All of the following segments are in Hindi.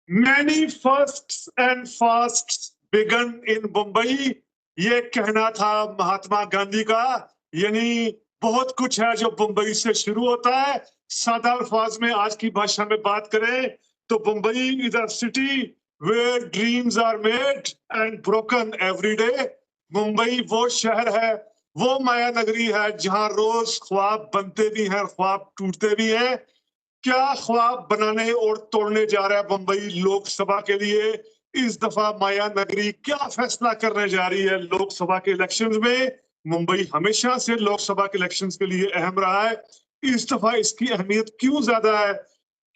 Many firsts and fasts begun in Mumbai, ये कहना था महात्मा गांधी का। यानी बहुत कुछ है जो मुंबई से शुरू होता है। सादा अल्फाज में आज की भाषा में बात करें तो Mumbai is a city where dreams are made and broken every day. Mumbai वो शहर है, वो माया नगरी है जहां रोज ख्वाब बनते भी हैं, ख्वाब टूटते भी हैं। क्या ख्वाब बनाने और तोड़ने जा रहा है मुंबई लोकसभा के लिए? इस दफा माया नगरी क्या फैसला करने जा रही है लोकसभा के इलेक्शंस में? मुंबई हमेशा से लोकसभा के इलेक्शंस के लिए अहम रहा है। इस दफा इसकी अहमियत क्यों ज्यादा है?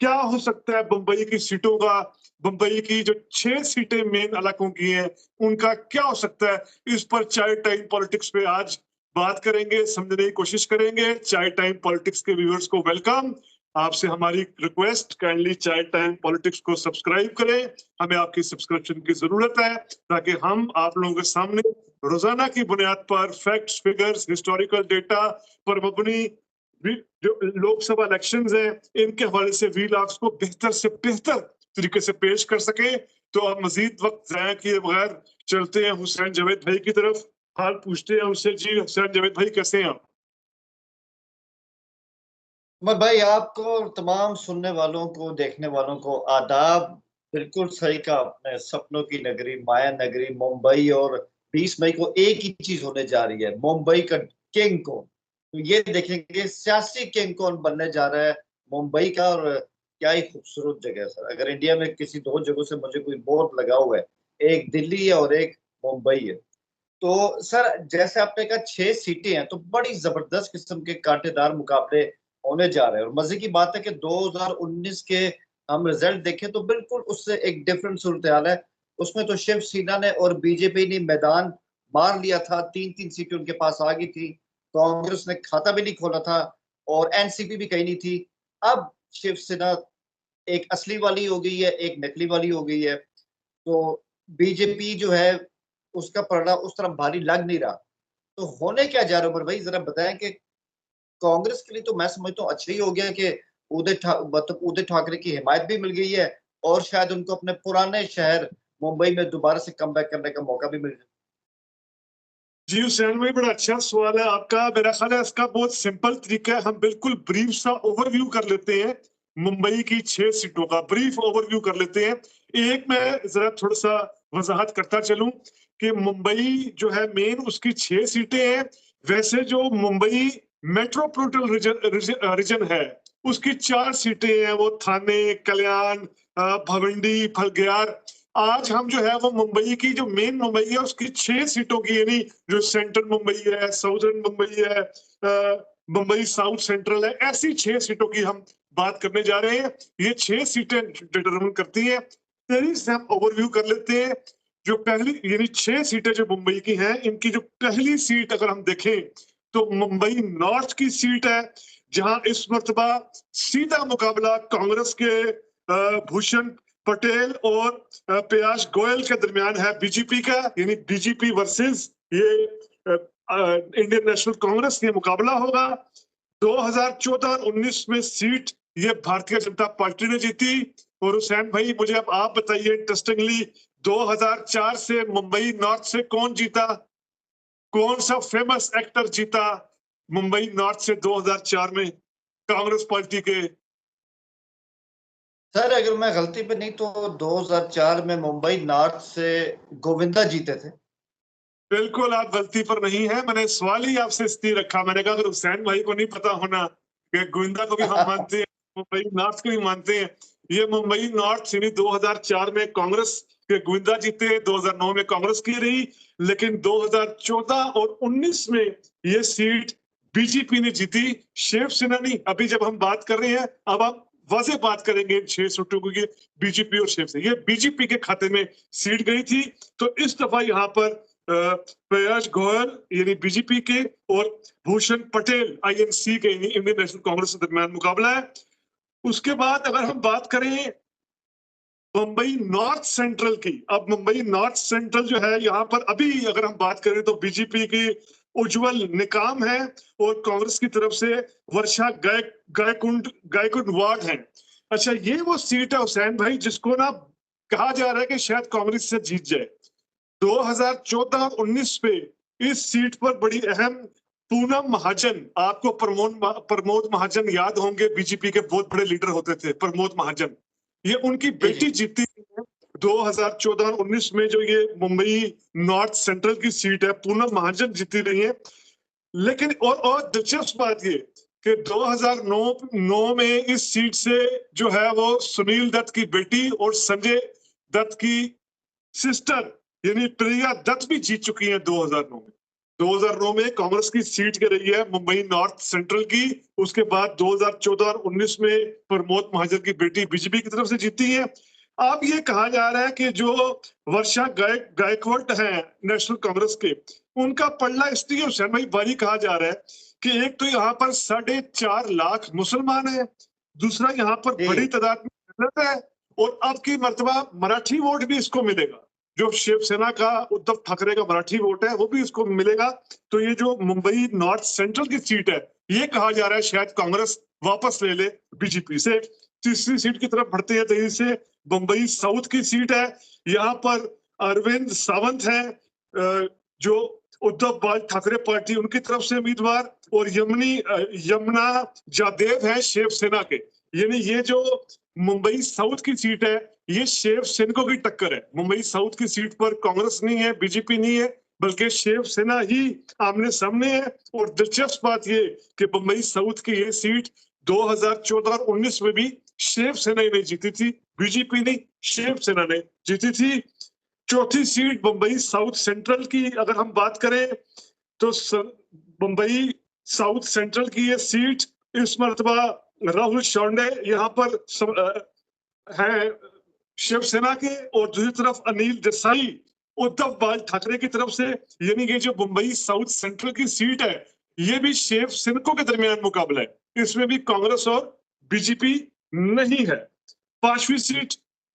क्या हो सकता है मुंबई की सीटों का? मुंबई की जो 6 सीटें मेन इलाकों की हैं, उनका क्या हो सकता है? इस पर चाय टाइम पॉलिटिक्स पे आज बात करेंगे, समझने की कोशिश करेंगे। चाय टाइम पॉलिटिक्स के व्यूअर्स को वेलकम। आपसे हमारी रिक्वेस्ट, काइंडली चाय टाइम पॉलिटिक्स को सब्सक्राइब करें। हमें आपकी सब्सक्रिप्शन की जरूरत है ताकि हम आप लोगों के सामने रोजाना की बुनियाद पर फैक्ट्स, फिगर्स, हिस्टोरिकल डेटा पर मबनी जो लोकसभा इलेक्शंस हैं इनके हवाले से वीलॉग्स को बेहतर से बेहतर तरीके से पेश कर सके। तो अब मजीद वक्त जाया किए बगैर चलते हैं हुसैन जावेद भाई की तरफ। हाल पूछते हैं उनसे। जी हुसैन जावेद भाई, कैसे हैं आप? मैं भाई आपको और तमाम सुनने वालों को, देखने वालों को आदाब। बिल्कुल सही कहा आपने। सपनों की नगरी, माया नगरी मुंबई, और 20 मई को एक ही चीज होने जा रही है, मुंबई का किंग कौन। तो ये देखेंगे सियासी किंग कौन बनने जा रहा है मुंबई का। और क्या ही खूबसूरत जगह है सर। अगर इंडिया में किसी दो जगहों से मुझे कोई बोर्ड लगा हुआ है, एक दिल्ली है और एक मुंबई है। तो सर जैसे आपने कहा 6 सीटें हैं, तो बड़ी जबरदस्त किस्म के कांटेदार मुकाबले होने जा रहे हैं। और मजे की बात है कि 2019 के हम रिजल्ट देखें तो बिल्कुल उससे एक डिफरेंट सूरत हाल है। उसमें तो शिवसेना ने और बीजेपी ने मैदान मार लिया था, 3-3 सीटें उनके पास आ गई थी। कांग्रेस ने खाता भी नहीं खोला था और एनसीपी भी कहीं नहीं थी। अब शिवसेना एक असली वाली हो गई है, एक नकली वाली हो गई है। तो बीजेपी जो है उसका पलड़ा उस तरफ भारी लग नहीं रहा। तो होने क्या जा रहा है उमर भाई, जरा बताएं कि कांग्रेस के लिए तो मैं समझता हूँ अच्छा ही हो गया कि मतलब उदय ठाकरे की हिमायत भी मिल गई है, और शायद उनको अपने पुराने शहर मुंबई में दोबारा से कम बैक करने का मौका भी मिल जाए। जी हुसैन भाई, बड़ा अच्छा सवाल है आपका। मेरा ख्याल है इसका बहुत सिंपल तरीका है। हम बिल्कुल ब्रीफ सा ओवरव्यू कर लेते हैं। मुंबई की 6 सीटों का ब्रीफ ओवरव्यू कर लेते हैं। एक मैं जरा थोड़ा सा वजाहत करता चलूं कि मुंबई जो है मेन उसकी 6 सीटें हैं। वैसे जो मुंबई मेट्रोपॉलिटन रीजन है उसकी 4 सीटें हैं, वो थाने, कल्याण, भवंडी, फलग्यार। आज हम जो है वो मुंबई की जो मेन मुंबई है उसकी 6 सीटों की, यानी जो सेंट्रल मुंबई है, साउदर्न मुंबई है, मुंबई साउथ सेंट्रल है, ऐसी 6 सीटों की हम बात करने जा रहे हैं। ये 6 सीटें डिटरमिन करती हैं। पहली से हम ओवरव्यू कर लेते हैं। जो पहली यानी 6 सीटें जो मुंबई की हैं, इनकी जो पहली सीट अगर हम देखें तो मुंबई नॉर्थ की सीट है, जहां इस मर्तबा सीधा मुकाबला कांग्रेस के भूषण पटेल और पयाश गोयल के दरमियान है, बीजेपी का। यानी बीजेपी वर्सेस ये इंडियन नेशनल कांग्रेस, ये मुकाबला होगा। 2014-19 में सीट ये भारतीय जनता पार्टी ने जीती। और हुसैन भाई, मुझे अब आप बताइए इंटरेस्टिंगली, 2004 से मुंबई नॉर्थ से कौन जीता? कौन सा फेमस एक्टर जीता मुंबई नॉर्थ से 2004 में कांग्रेस पार्टी के? सर अगर मैं गलती पे नहीं तो 2004 में मुंबई नॉर्थ से गोविंदा जीते थे। बिल्कुल आप गलती पर नहीं है। मैंने सवाल ही आपसे इसलिए रखा, मैंने कहा अगर हुसैन भाई को नहीं पता होना कि गोविंदा को भी हम मानते हैं, मुंबई नॉर्थ को भी मानते हैं। ये मुंबई नॉर्थ यानी 2004 में कांग्रेस के गोविंदा जीते, 2009 में कांग्रेस की रही, लेकिन 2014 और 19 में ये सीट बीजेपी ने जीती, शिवसेना नहीं। अभी जब हम बात कर रहे हैं, अब आप वाजे बात करेंगे इन 6 सीटों की, बीजेपी और शिवसेना, ये बीजेपी के खाते में सीट गई थी। तो इस दफा यहाँ पर पयाश गोयल यानी बीजेपी के और भूषण पटेल आईएनसी के यानी इंडियन नेशनल कांग्रेस के दरमियान मुकाबला है। उसके बाद अगर हम बात करें मुंबई नॉर्थ सेंट्रल की, अब मुंबई नॉर्थ सेंट्रल जो है यहाँ पर अभी अगर हम बात करें तो बीजेपी की उज्जवल निकाम है और कांग्रेस की तरफ से वर्षा गायकुंड वार्ड है। अच्छा, ये वो सीट है हुसैन भाई जिसको ना कहा जा रहा है कि शायद कांग्रेस से जीत जाए। 2014 और 19 पे इस सीट पर बड़ी अहम पूनम महाजन, आपको प्रमोद महाजन याद होंगे, बीजेपी के बहुत बड़े लीडर होते थे प्रमोद महाजन, ये उनकी बेटी जीती है 2014 और 19 में। जो ये मुंबई नॉर्थ सेंट्रल की सीट है, पूनम महाजन जीती रही है। लेकिन और दिलचस्प बात ये कि 2009 में इस सीट से जो है वो सुनील दत्त की बेटी और संजय दत्त की सिस्टर यानी प्रिया दत्त भी जीत चुकी हैं 2009 में। 2009 में कांग्रेस की सीट के रही है मुंबई नॉर्थ सेंट्रल की। उसके बाद 2014 और 19 में प्रमोद महाजन की बेटी बीजेपी की तरफ से जीती है। अब ये कहा जा रहा है कि जो वर्षा गायकवाड है नेशनल कांग्रेस के, उनका पलड़ा इसलिए हुसैन भाई भारी कहा जा रहा है कि एक तो यहाँ पर 4.5 लाख मुसलमान है, दूसरा यहाँ पर बड़ी तादाद में दलित है, और अब की मर्तबा मराठी वोट भी इसको मिलेगा। जो शिवसेना का उद्धव ठाकरे का मराठी वोट है वो भी इसको मिलेगा। तो ये जो मुंबई नॉर्थ सेंट्रल की सीट है, ये कहा जा रहा है शायद कांग्रेस वापस ले ले बीजेपी से। तीसरी सीट की तरफ बढ़ते हैं तेजी से। मुंबई साउथ की सीट है, यहाँ पर अरविंद सावंत है जो उद्धव बाल ठाकरे पार्टी उनकी तरफ से उम्मीदवार, और यमुना जादेव है शिवसेना के। यानी ये जो मुंबई साउथ की सीट है ये शिवसेना की टक्कर है। मुंबई साउथ की सीट पर कांग्रेस नहीं है, बीजेपी नहीं है, बल्कि शिवसेना ही आमने सामने है। और दिलचस्प बात ये कि मुंबई साउथ की ये सीट 2014 और 19 में भी शिवसेना ही नहीं जीती थी, बीजेपी नहीं, शिवसेना ने जीती थी। चौथी सीट मुंबई साउथ सेंट्रल की अगर हम बात करें तो मुंबई साउथ सेंट्रल की ये सीट इस मर्तबा राहुल शौंडे यहाँ पर है शिवसेना के, और दूसरी तरफ अनिल देसाई उद्धव बाल ठाकरे की तरफ से। यानी कि जो मुंबई साउथ सेंट्रल की सीट है ये भी शिवसेना के दरमियान मुकाबला है, इसमें भी कांग्रेस और बीजेपी नहीं है। पांचवी सीट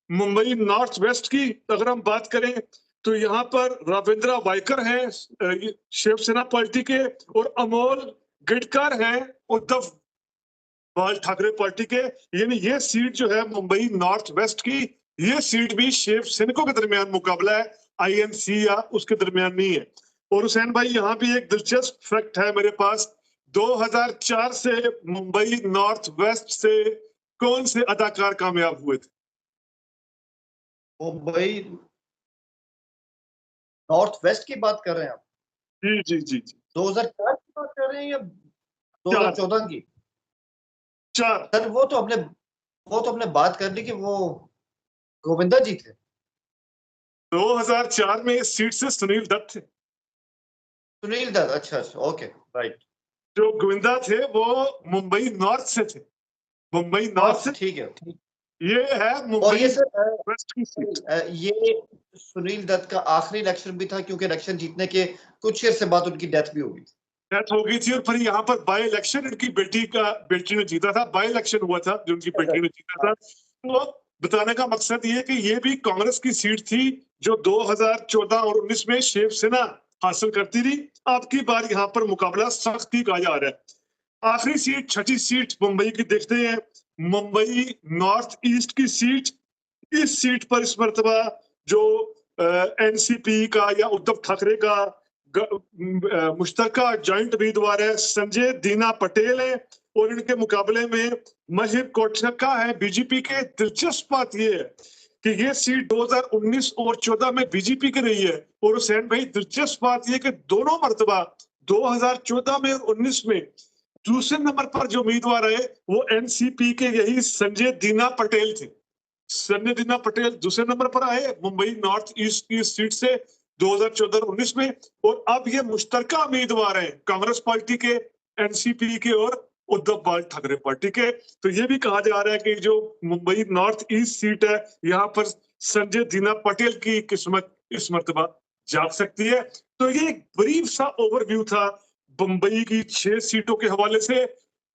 मुंबई नॉर्थ वेस्ट की अगर हम बात करें तो यहाँ पर रविंद्र वायकर हैं शिवसेना पार्टी के, और अमोल गिडकर हैं उद्धव बाल ठाकरे पार्टी के। यानी ये सीट जो है मुंबई नॉर्थ वेस्ट की, ये सीट भी शिवसेना के दरमियान मुकाबला है, आईएनसी या उसके दरमियान नहीं है। और हुसैन भाई यहाँ भी एक दिलचस्प फैक्ट है मेरे पास, 2004 से मुंबई नॉर्थ वेस्ट से कौन से अदाकार कामयाब हुए थे? मुंबई नॉर्थ वेस्ट की बात कर रहे हैं आप? जी जी जी जी 2004 की बात कर रहे हैं या 2014 की? 4। सर वो तो हमने बात कर ली कि वो गोविंदा जी थे। 2004 में इस सीट से सुनील दत्त थे। सुनील दत्त, अच्छा ओके राइट। जो गोविंदा थे वो मुंबई नॉर्थ से थे, मुंबई नॉर्थ से। ठीक है, ठीक। ये है और मुंबई ये सर वेस्ट की सीट। ये सुनील दत्त का आखिरी इलेक्शन भी था क्योंकि इलेक्शन जीतने के कुछ अर्से बाद उनकी डेथ भी हो गई थी। डेथ हो गई थी, और फिर यहाँ पर बाई इलेक्शन उनकी बेटी ने जीता था, बाई इलेक्शन हुआ था जो उनकी बेटी ने जीता था। तो बताने का मकसद ये कि ये भी कांग्रेस की सीट थी जो 2014 और 19 में शिवसेना हासिल करती रही। आपकी बार यहाँ पर मुकाबला सख्ती का जा रहा है। आखिरी सीट, छठी सीट मुंबई की देखते हैं, मुंबई नॉर्थ ईस्ट की सीट। इस सीट पर इस मर्तबा जो एनसीपी का या उद्धव ठाकरे का मुश्तरका जॉइंट उम्मीदवार है संजय दीना पटेल है, और इनके मुकाबले में महिब कोटका है बीजेपी के। दिलचस्प बात यह है कि ये सीट 2019 और 14 में बीजेपी की रही है। और हुसैन भाई दिलचस्प बात यह कि दोनों मर्तबा 2014 में और 19 में दूसरे नंबर पर जो उम्मीदवार है वो एनसीपी के यही संजय दीना पटेल थे। संजय दीना पटेल दूसरे नंबर पर आए मुंबई नॉर्थ ईस्ट की सीट से 2014 और 19 में, और अब ये मुश्तरका उम्मीदवार हैं कांग्रेस पार्टी के, एनसीपी के और उद्धव बाल ठाकरे पार्टी के। तो ये भी कहा जा रहा है कि जो मुंबई नॉर्थ ईस्ट सीट है यहाँ पर संजय दीना पटेल की किस्मत इस मर्तबा जाग सकती है। तो ये एक ब्रीफ सा ओवरव्यू था मुंबई की 6 सीटों के हवाले से।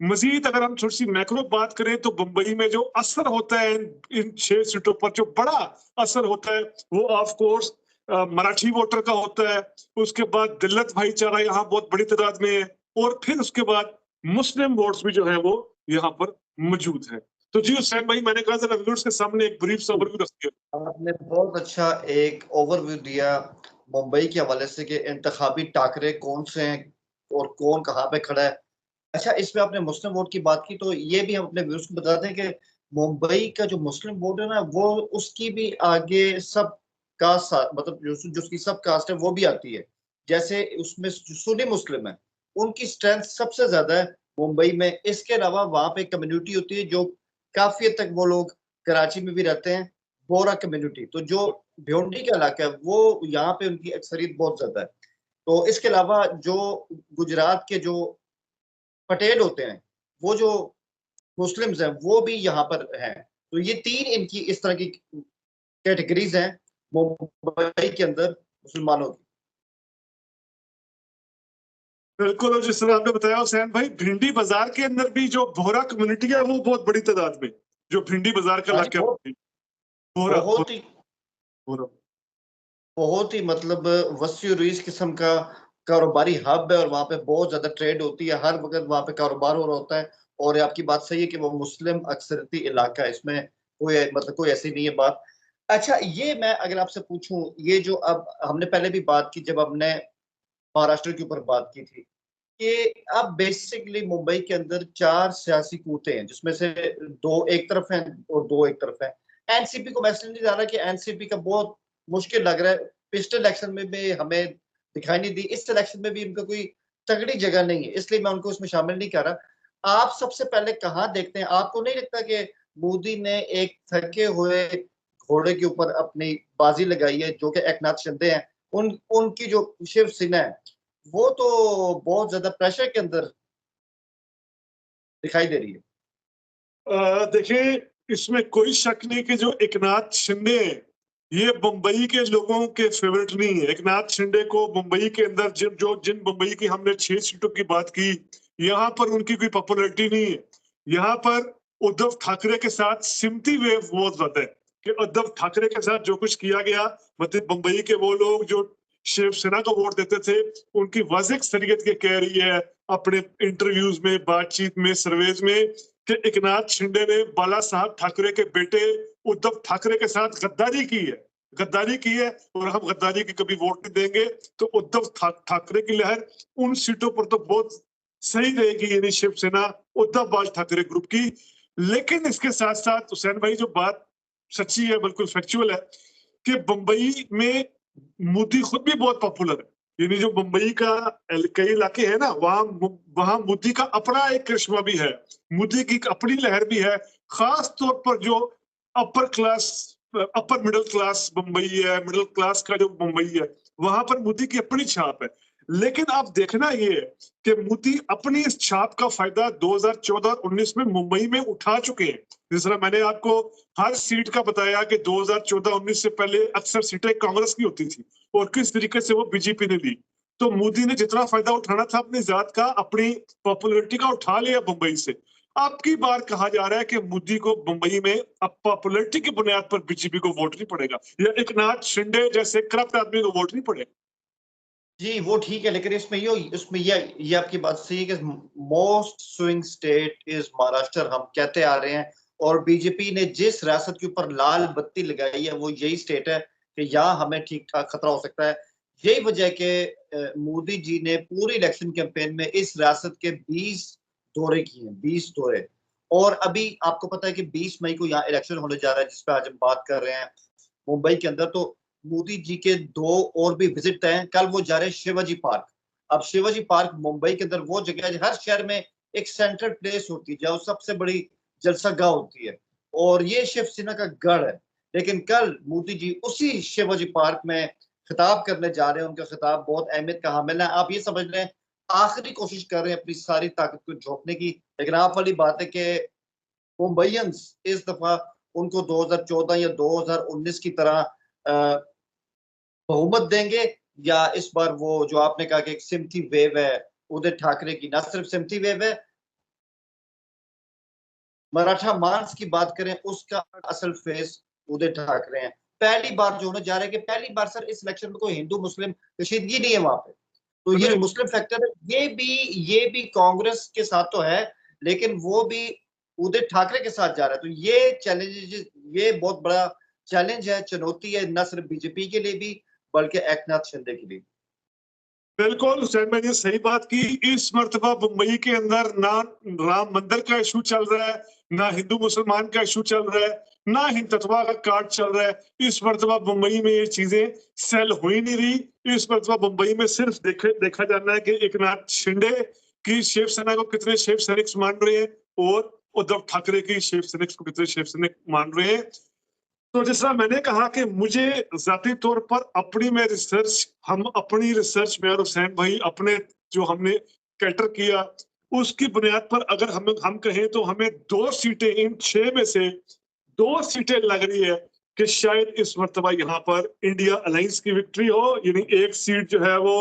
मजीद अगर हम थोड़ी सी मैक्रो बात करें तो मुंबई में जो असर होता है इन 6 सीटों पर, जो बड़ा असर होता है वो ऑफ कोर्स मराठी वोटर का होता है, उसके बाद दलित भाईचारा यहाँ बहुत बड़ी तादाद में है, और फिर उसके बाद मुस्लिम वोट्स भी जो है वो यहाँ पर मौजूद है। तो जी हुसैन भाई, मैंने कहा जरा व्यूअर्स के सामने एक ब्रीफ ओवरव्यू रखिए। आपने बहुत अच्छा एक ओवरव्यू दिया मुंबई के हवाले से कि इंतखाबी टाकरे कौन से हैं और कौन कहाँ पे खड़ा है। अच्छा, इसमें आपने मुस्लिम वोट की बात की, तो ये भी हम अपने व्यूअर्स को बता दें कि मुंबई का जो मुस्लिम वोट है ना, वो उसकी भी आगे सब कास्ट, मतलब जो जिसकी सब कास्ट है वो भी आती है। जैसे उसमें जो सुन्नी मुस्लिम है, उनकी स्ट्रेंथ सबसे ज्यादा है मुंबई में। इसके अलावा वहां पे कम्युनिटी होती है जो काफी हद तक, वो लोग कराची में भी रहते हैं, बोरा कम्युनिटी। तो जो भिवंडी का इलाका है वो यहाँ पे उनकी अक्सरियत बहुत ज्यादा है। तो इसके अलावा जो गुजरात के जो पटेल होते हैं, वो जो मुस्लिम्स हैं, वो भी यहाँ पर हैं। तो ये तीन इनकी इस तरह की कैटेगरीज हैं मुंबई के अंदर मुसलमानों की। बिल्कुल, और जिस तरह आपने बताया हुसैन भाई, भिंडी बाजार के अंदर भी जो बोहरा कम्युनिटी है वो बहुत बड़ी तादाद में, जो भिंडी बाजार का हाँ जी, इलाका है, बोहरा बहुत ही बोहरा। बहुत ही मतलब वसी रुइस किस्म का कारोबारी हब है, और वहाँ पे बहुत ज्यादा ट्रेड होती है, हर वक्त वहाँ पे कारोबार हो रहा होता है। और आपकी बात सही है कि वो मुस्लिम अक्सरती इलाका है, इसमें कोई मतलब कोई ऐसी नहीं है बात। अच्छा, ये मैं अगर आपसे पूछूं, ये जो अब हमने पहले भी बात की, जब हमने महाराष्ट्र के ऊपर बात की थी, कि अब बेसिकली मुंबई के अंदर चार सियासी कूते हैं, जिसमें से दो एक तरफ हैं और दो एक तरफ हैं। एनसीपी को मैं इसलिए नहीं जा रहा कि एनसीपी का बहुत मुश्किल लग रहा है, पिछले इलेक्शन में भी हमें दिखाई नहीं दी, इस इलेक्शन में भी उनका कोई तगड़ी जगह नहीं है, इसलिए मैं उनको इसमें शामिल नहीं कर रहा। आप सबसे पहले कहाँ देखते हैं, आपको नहीं लगता कि मोदी ने एक थके हुए घोड़े के ऊपर अपनी बाजी लगाई है, जो कि एकनाथ शिंदे हैं? उनकी जो शिवसेना है, वो तो बहुत ज्यादा प्रेशर के अंदर दिखाई दे रही है। देखिए, इसमें कोई शक नहीं कि जो एकनाथ शिंदे हैं, ये मुंबई के लोगों के फेवरेट नहीं है। एकनाथ शिंदे को मुंबई के अंदर जिन मुंबई की हमने 6 सीटों की बात की, यहाँ पर उनकी कोई पॉपुलैरिटी नहीं है। यहाँ पर उद्धव ठाकरे के साथ सिम्पथी वेव बहुत ज्यादा है, कि उद्धव ठाकरे के साथ जो कुछ किया गया, मतलब मुंबई के वो लोग जो शिवसेना को वोट देते थे, उनकी वाज़ेह शरीयत के कह रही है अपने इंटरव्यूज में, बातचीत में, सर्वेज में, कि एकनाथ शिंदे ने बाला साहब ठाकरे के बेटे उद्धव ठाकरे के साथ गद्दारी की है, गद्दारी की है, और हम गद्दारी की कभी वोट नहीं देंगे। तो उद्धव ठाकरे की लहर उन सीटों पर तो बहुत सही रहेगी, यानी शिवसेना उद्धव बाल ठाकरे ग्रुप की। लेकिन इसके साथ साथ हुसैन भाई, जो बात सच्ची है, बिल्कुल फैक्चुअल है, कि मुंबई में मोदी खुद भी बहुत पॉपुलर है। यानी जो मुंबई का कई इलाके हैं ना, वहां मोदी का अपना एक करिश्मा भी है, मोदी की अपनी लहर भी है। खास तौर पर जो upper class, upper middle class Mumbai है, मिडिल क्लास का जो मुंबई है, वहां पर मोदी की अपनी छाप है। लेकिन आप देखना ये है कि मोदी अपनी इस छाप का फायदा 2014 और 19 में मुंबई में उठा चुके हैं। जिस तरह मैंने आपको हर सीट का बताया कि 2014-19 से पहले अक्सर सीटें कांग्रेस की होती थी, और किस तरीके से वो बीजेपी ने ली। तो मोदी ने जितना फायदा उठाना था अपनी जात का, अपनी पॉपुलैरिटी का, उठा लिया मुंबई से। आपकी बार कहा जा रहा है कि मोदी को मुंबई में अब पॉपुलैरिटी की बुनियाद पर बीजेपी को वोट नहीं पड़ेगा, या एकनाथ शिंदे जैसे करप्ट आदमी को वोट नहीं पड़ेगा। जी, वो ठीक है, लेकिन इसमें ये आपकी बात सही है कि most swing state is Maharashtra, हम कहते आ रहे हैं। और बीजेपी ने जिस रियासत के ऊपर लाल बत्ती लगाई है, वो यही स्टेट है कि यहाँ हमें ठीक ठाक खतरा हो सकता है। यही वजह के मोदी जी ने पूरी इलेक्शन कैंपेन में इस रियासत के 20 दौरे किए हैं, 20 दौरे। और अभी आपको पता है कि 20 मई को यहाँ इलेक्शन होने जा रहा है, जिसपे आज हम बात कर रहे हैं मुंबई के अंदर। तो मोदी जी के दो और भी विजिट हैं, कल वो जा रहे हैं शिवाजी पार्क। अब शिवाजी पार्क मुंबई के अंदर वो जगह है, हर शहर में एक सेंट्रल प्लेस होती है जहाँ सबसे बड़ी जलसागाह होती है, और ये शिवसेना का गढ़ है। लेकिन कल मोदी जी उसी शिवाजी पार्क में खिताब करने जा रहे हैं, उनका खिताब बहुत अहमियत का हामिल है। आप ये समझ लें, आखिरी कोशिश कर रहे हैं अपनी सारी ताकत को झोंकने की। लेकिन आप वाली बात है कि मुंबईयंस इस दफा उनको 2014 या 2019 की तरह बहुमत देंगे, या इस बार वो जो आपने कहा कि एक सिम्पथी वेव है उदय ठाकरे की, ना सिर्फ सिम्पथी वेव है, मराठा मांस की बात करें, उसका असल फेस उदय ठाकरे हैं। पहली बार जो होने जा रहा है कि पहली बार सर इस इलेक्शन में कोई हिंदू मुस्लिम कशीदगी नहीं है वहां पे। तो ये जो मुस्लिम फैक्टर है ये भी कांग्रेस के साथ तो है, लेकिन वो भी उद्धव ठाकरे के साथ जा रहा है। तो ये चैलेंज, ये बहुत बड़ा चैलेंज है, चुनौती है, न सिर्फ बीजेपी के लिए भी बल्कि एकनाथ शिंदे के लिए। बिल्कुल हुसैन भाई ने सही बात की। इस मर्तबा मुंबई के अंदर ना राम मंदिर का इशू चल रहा है, ना हिंदू मुसलमान का इशू चल रहा है, ना हिंदुत्व का कार्ड चल रहा है। इस मर्तबा मुंबई में ये चीजें सेल हो ही नहीं रही। इस मर्तबा मुंबई में सिर्फ देखा जाना है कि एकनाथ शिंदे की शिवसेना को कितने शिव सैनिक मान रहे हैं और उद्धव ठाकरे की शिव सैनिक को कितने शिव सैनिक मान रहे हैं। तो जिस तरह मैंने कहा कि मुझे जाती तौर पर हम अपनी रिसर्च में और हुसैन भाई अपने जो हमने कैटर किया उसकी बुनियाद पर अगर हम कहें तो हमें 2 सीटें इन 6 में से 2 सीटें लग रही है कि शायद इस मर्तबा यहाँ पर इंडिया अलायंस की विक्ट्री हो। यानी एक सीट जो है वो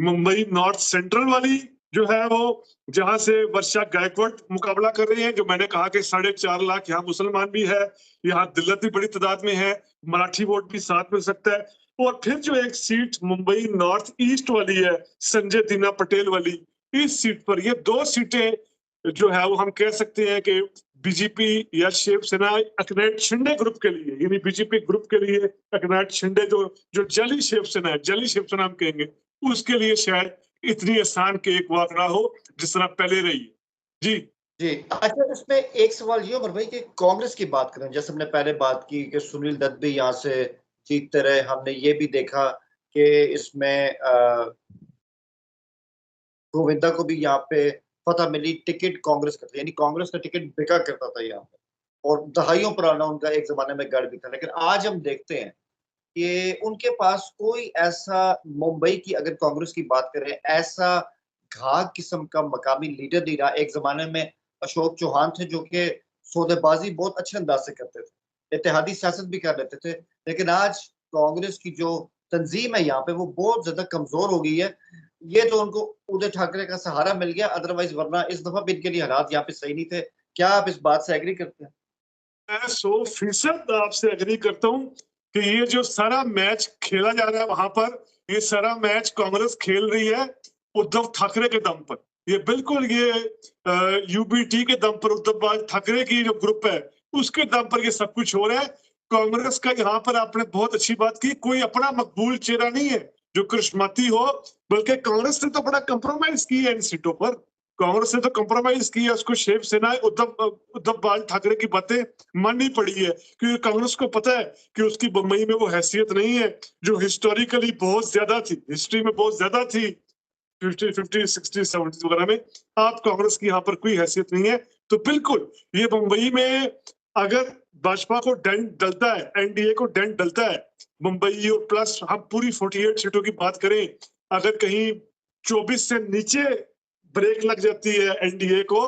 मुंबई नॉर्थ सेंट्रल वाली जो है वो, जहां से वर्षा गायकवाड़ मुकाबला कर रही है। जो मैंने कहा कि 4.5 लाख यहाँ मुसलमान भी है, यहाँ दिल्लत भी बड़ी तादाद में है, मराठी वोट भी साथ मिल सकता है। और फिर जो एक सीट मुंबई नॉर्थ ईस्ट वाली है, संजय दीना पटेल वाली, इस सीट पर ये 2 सीटें जो है वो हम कह सकते हैं कि बीजेपी या शिवसेना एकनाथ शिंदे ग्रुप के लिए, यानी बीजेपी ग्रुप के लिए एकनाथ शिंदे जो जो जली शिवसेना है, जली शिवसेना हम कहेंगे, उसके लिए शायद इतनी आसान केक वॉक ना हो जिस तरह पहले रही है। जी जी, अच्छा इसमें एक सवाल ये उमर भाई कि कांग्रेस की बात करें, जैसे हमने पहले बात की कि सुनील दत्त भी यहाँ से जीतते रहे, हमने ये भी देखा कि इसमें गोविंदा को भी यहाँ पे फतह मिली, टिकट कांग्रेस का था, यानी कांग्रेस का टिकट बिका करता था यहाँ पे और दहाइयों पुराना उनका एक जमाने में गढ़ भी था। लेकिन आज हम देखते हैं कि उनके पास कोई ऐसा, मुंबई की अगर कांग्रेस की बात करें, ऐसा घाघ किस्म का मकामी लीडर नहीं रहा। एक जमाने में अशोक चौहान थे जो कि सौदेबाजी बहुत अच्छे अंदाज से करते थे, इत्तेहादी सियासत भी कर लेते थे। लेकिन आज कांग्रेस की जो तंजीम है यहाँ पे वो बहुत ज्यादा कमजोर हो गई है। ये तो उनको उद्धव ठाकरे का सहारा मिल गया, अदरवाइज वरना इस दफा भी इनके लिए हालात यहाँ पे सही नहीं थे। क्या आप इस बात से एग्री करते हैं? मैं 100% आपसे एग्री करता हूँ कि ये जो सारा मैच खेला जा रहा है वहां पर, ये सारा मैच कांग्रेस खेल रही है उद्धव ठाकरे के दम पर। ये बिल्कुल ये यूबीटी के दम पर, उद्धव ठाकरे की जो ग्रुप है उसके दम पर ये सब कुछ हो रहा है। कांग्रेस का यहाँ पर आपने बहुत अच्छी बात की, कोई अपना मकबूल चेहरा नहीं है जो करिश्माती हो, बल्कि कांग्रेस ने तो बड़ा कंप्रोमाइज किया है इन सीटों पर। कांग्रेस ने तो कंप्रोमाइज किया, उसको शिवसेना उद्धव बाल ठाकरे की बातें माननी पड़ी है, क्योंकि कांग्रेस को पता है कि उसकी मुंबई में वो हैसियत नहीं है जो हिस्टोरिकली बहुत ज्यादा थी, हिस्ट्री में बहुत ज्यादा थी 50, 60, 70 वगैरह में। आप कांग्रेस की यहाँ पर कोई हैसियत नहीं है। तो बिल्कुल ये मुंबई में अगर भाजपा को डेंट डलता है, एनडीए को डेंट डलता है मुंबई, और प्लस हम पूरी 48 सीटों की बात करें, अगर कहीं 24 से नीचे ब्रेक लग जाती है एनडीए को,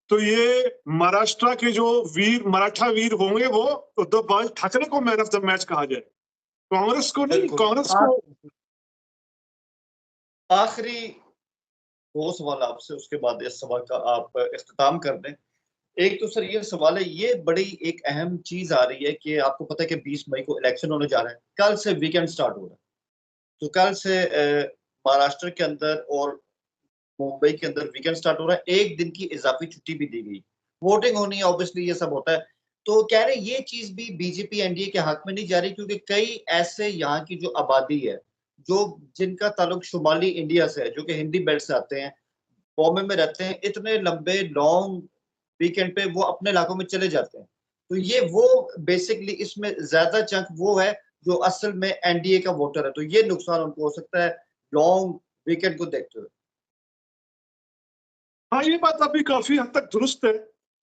तो ये महाराष्ट्र के जो वीर, मराठा वीर होंगे, वो उद्धव बाल ठाकरे को मैन ऑफ द मैच कहा जाए, कांग्रेस को नहीं। कांग्रेस को आखिरी 2 सवाल आपसे, उसके बाद इस सवाल का आप इख्तिताम कर दें। एक तो सर ये सवाल है, ये बड़ी एक अहम चीज आ रही है कि आपको पता है कि 20 मई को इलेक्शन होने जा रहा है, कल से वीकेंड स्टार्ट हो रहा है। तो कल से महाराष्ट्र के अंदर और मुंबई के अंदर वीकेंड स्टार्ट हो रहा है, एक दिन की इजाफी छुट्टी भी दी गई, वोटिंग होनी है, ऑब्वियसली ये सब होता है। तो कह रहे ये चीज भी बीजेपी एनडीए के हक में नहीं जा रही, क्योंकि कई ऐसे यहाँ की जो आबादी है जो जिनका ताल्लुक शुमाली इंडिया से है, जो कि हिंदी बेल्ट से आते हैं, बॉम्बे में रहते हैं, इतने लंबे लॉन्ग वीकेंड पे वो अपने इलाकों में चले जाते हैं। तो ये वो बेसिकली इसमें ज्यादा चंक वो है जो असल में एनडीए का वोटर है, तो ये नुकसान उनको हो सकता है लॉन्ग वीकेंड को देखते हुए। हाँ, ये बात अभी काफी हद तक दुरुस्त है,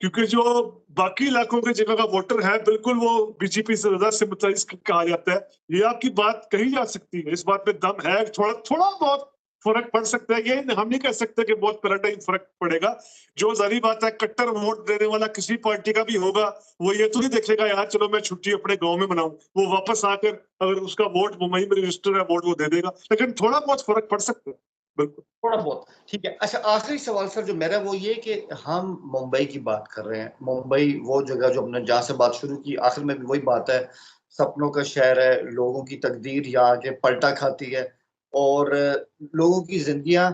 क्योंकि जो बाकी इलाकों के जगह का वोटर है बिल्कुल वो बीजेपी से ज्यादा सिंपैथाइज कहा जाता है। ये आपकी बात कही जा सकती है, इस बात में दम है। थोड़ा थोड़ा बहुत फर्क पड़ सकता है, ये हम नहीं कह सकते कि बहुत पैराडाइम फर्क पड़ेगा। जो जारी बात है, कट्टर वोट देने वाला किसी पार्टी का भी होगा, वो ये तो नहीं देखेगा यार चलो मैं छुट्टी अपने गांव में मनाऊं, वो वापस आकर अगर उसका वोट मुंबई में रजिस्टर है वोट वो दे देगा। लेकिन थोड़ा बहुत फर्क पड़ सकता है, बिल्कुल। थोड़ा बहुत ठीक है। अच्छा आखिरी सवाल सर जो मेरा वो ये कि हम मुंबई की बात कर रहे हैं, मुंबई वो जगह जो हमने जहाँ से बात शुरू की, आखिर में भी वही बात है सपनों का शहर है, लोगों की तकदीर यहाँ के पलटा खाती है और लोगों की जिंदगियां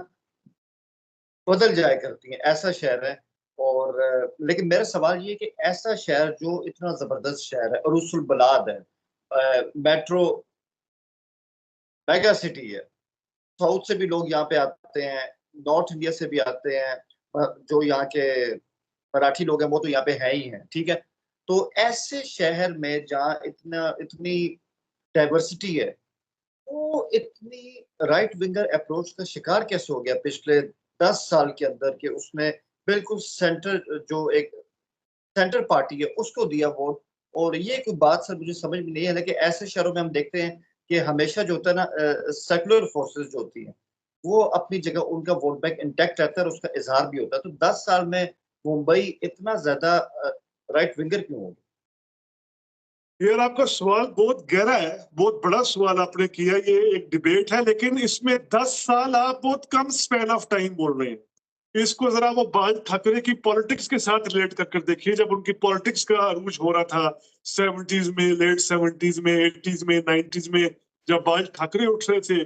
बदल जाया करती हैं, ऐसा शहर है। और लेकिन मेरा सवाल ये है कि ऐसा शहर जो इतना जबरदस्त शहर है, अरूसुल बलाद है, मेट्रो मेगा सिटी है, साउथ से भी लोग यहाँ पे आते हैं, नॉर्थ इंडिया से भी आते हैं, जो यहाँ के मराठी लोग हैं वो तो यहाँ पे है ही हैं, ठीक है। तो ऐसे शहर में जहाँ इतनी डाइवर्सिटी है, वो इतनी राइट विंगर अप्रोच का शिकार कैसे हो गया पिछले 10 साल के अंदर के उसने बिल्कुल सेंटर, जो एक सेंटर पार्टी है उसको दिया वोट। और ये कोई बात सर मुझे समझ में नहीं है, लेकिन ऐसे शहरों में हम देखते हैं कि हमेशा जो होता है ना, सेकुलर फोर्सेस जो होती हैं वो अपनी जगह, उनका वोट बैंक इंटैक्ट रहता है और उसका इजहार भी होता है। तो 10 साल में मुंबई इतना ज्यादा राइट विंगर क्यों हो गया? यार आपका सवाल बहुत गहरा है, बहुत बड़ा सवाल आपने किया। ये एक डिबेट है, लेकिन इसमें 10 साल आप बहुत कम स्पैन ऑफ टाइम बोल रहे हैं। इसको जरा वो बाल ठाकरे की पॉलिटिक्स के साथ रिलेट कर देखिए। जब उनकी पॉलिटिक्स का अरूज हो रहा था 70s में, लेट 70s में, 80s में, 90s में, जब बाल ठाकरे उठ रहे थे,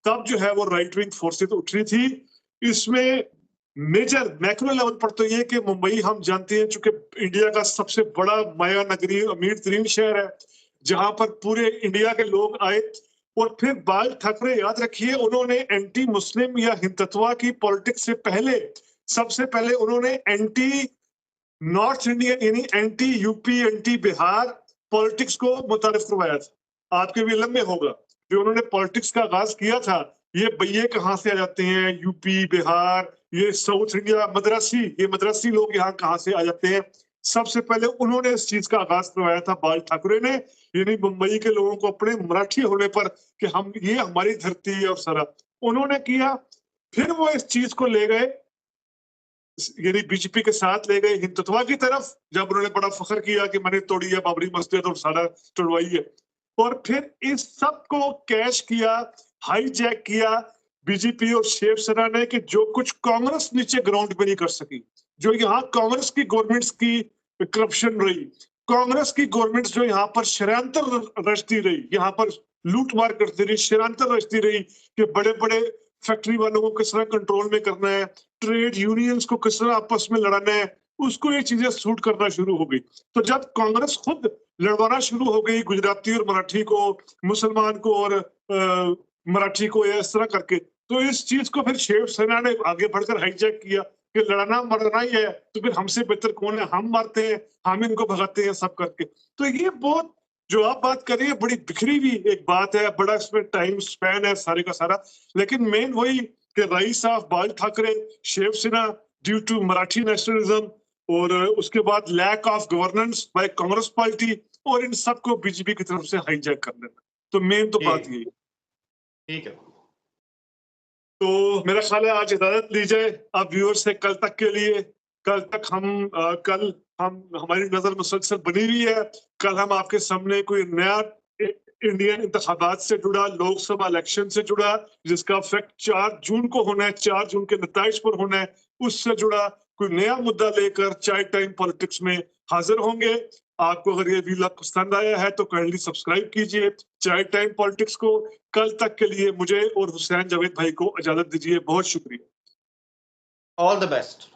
तब जो है वो राइट विंग फोर्सेस उठ रही थी। इसमें मेजर मैक्रो लेवल पर तो ये कि मुंबई हम जानते हैं चूंकि इंडिया का सबसे बड़ा माया नगरी, अमीर तरीन शहर है, जहां पर पूरे इंडिया के लोग आए। और फिर बाल ठाकरे, याद रखिए, उन्होंने एंटी मुस्लिम या हिंदुत्व की पॉलिटिक्स से पहले, सबसे पहले उन्होंने एंटी नॉर्थ इंडियन यानी anti UP, anti Bihar politics को मुतारिफ करवाया था। आपके भी इल्म में होगा, जो उन्होंने पॉलिटिक्स का आगाज किया था, ये बइये कहाँ से आ जाते हैं, यूपी बिहार, ये साउथ इंडिया, मद्रासी, ये मद्रासी लोग यहाँ कहाँ से आ जाते हैं। सबसे पहले उन्होंने इस चीज का आगाज करवाया था बाल ठाकरे ने, यानी मुंबई के लोगों को अपने मराठी होने पर कि हम, ये हमारी धरती है और सारा उन्होंने किया। फिर वो इस चीज को ले गए, यानी बीजेपी के साथ ले गए हिंदुत्व की तरफ, जब उन्होंने बड़ा फख्र किया कि मैंने तोड़ी है बाबरी मस्जिद और सारा तोड़वाई है। और फिर इस सब को कैश किया, हाईजैक किया बीजेपी और शिवसेना ने, कि जो कुछ कांग्रेस नीचे ग्राउंड पे नहीं कर सकी, जो यहाँ कांग्रेस की गवर्नमेंट्स की करप्शन रही, कांग्रेस की गवर्नमेंट जो यहाँ पर षड्यंत्र रचती रही, यहाँ पर लूटमार करती रही, षड्यंत्र रचती रही कि बड़े बड़े फैक्ट्री वालों को किस तरह कंट्रोल में करना है, ट्रेड यूनियंस को किस तरह आपस में लड़ाना है, उसको ये चीजें सूट करना शुरू हो गई। तो जब कांग्रेस खुद लड़वाना शुरू हो गई गुजराती और मराठी को, मुसलमान को और मराठी को, या इस तरह करके, तो इस चीज को फिर शिवसेना ने आगे बढ़कर हाईजैक किया कि लड़ना मरना ही है, तो फिर हमसे बेहतर कौन है, हम मारते हैं, हम इनको भगाते हैं, सब करके। तो ये बहुत, जो आप बात कर रही है, बड़ी बिखरी हुई एक बात है, बड़ा इसमें टाइम स्पैन है सारे का सारा। लेकिन मेन वही कि rise of Bal Thackeray, Shivsena due to Marathi nationalism, और उसके बाद lack of governance by Congress party, और इन सबको बीजेपी की तरफ से हाईजैक कर लेना। तो मेन तो बात यही। ठीक है। तो मेरा ख्याल है आज इजाजत ली जाए अब व्यूअर से कल तक के लिए। कल तक कल हम हमारी नजर मुसलसल बनी हुई है। कल हम आपके सामने कोई नया इंडियन इंतखाबात से जुड़ा, लोकसभा इलेक्शन से जुड़ा, जिसका इफेक्ट 4 जून को होना है, 4 जून के नताइज पर होना है, उससे जुड़ा कोई नया मुद्दा लेकर चाय टाइम पॉलिटिक्स में हाजिर होंगे। आपको अगर ये वीडियो पसंद आया है तो काइंडली सब्सक्राइब कीजिए चाय टाइम पॉलिटिक्स को। कल तक के लिए मुझे और हुसैन जावेद भाई को इजाजत दीजिए। बहुत शुक्रिया। All the best.